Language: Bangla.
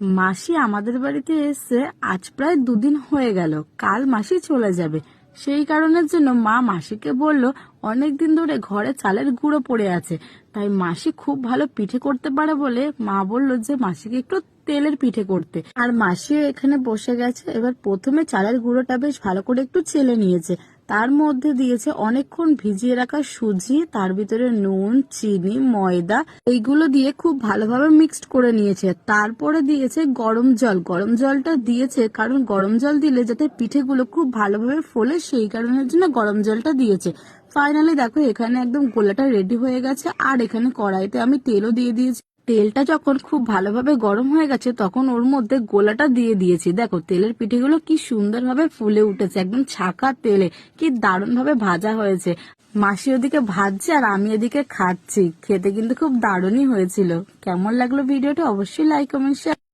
মাসি আমাদের বাড়িতে এসে আজ প্রায় 2 দিন হয়ে গেল। কাল মাসি চলে যাবে। সেই কারণের জন্য মা মাসিকে বলল অনেকদিন ধরে ঘরে চালের গুঁড়ো পড়ে আছে, তাই মাসি খুব ভালো পিঠে করতে পারে বলে মা বলল যে মাসিকে একটু তেলের পিঠে করতে। আর মাসিও এখানে বসে গেছে। এবার প্রথমে চালের গুঁড়োটা বেশ ভালো করে একটু চেলে নিয়েছে, তার মধ্যে দিয়েছে অনেকক্ষণ ভিজিয়ে রাখা সুজি, তার ভিতরে নুন, চিনি, ময়দা এইগুলো দিয়ে খুব ভালোভাবে মিক্সড করে নিয়েছে। তারপরে দিয়েছে গরম জল। গরম জলটা দিয়েছে কারণ গরম জল দিলে যাতে পিঠেগুলো খুব ভালোভাবে ফোলে, সেই কারণের জন্য গরম জলটা দিয়েছে। ফাইনালি দেখো এখানে একদম গোলাটা রেডি হয়ে গেছে। আর এখানে কড়াইতে আমি তেলও দিয়ে দিয়েছি। তেলটা যখন খুব ভালোভাবে গরম হয়ে গেছে তখন ওর মধ্যে গোলাটা দিয়ে দিয়েছি। দেখো তেলের পিঠেগুলো কি সুন্দরভাবে ফুলে উঠেছে, একদম ছাকা তেলে কি দারুণ ভাবে ভাজা হয়েছে। মাসি ওদিকে ভাজছে আর আমি এদিকে খাচ্ছি। খেতে কিন্তু খুব দারুণই হয়েছিল। কেমন লাগলো ভিডিওটা অবশ্যই লাইক কমেন্ট শেয়ার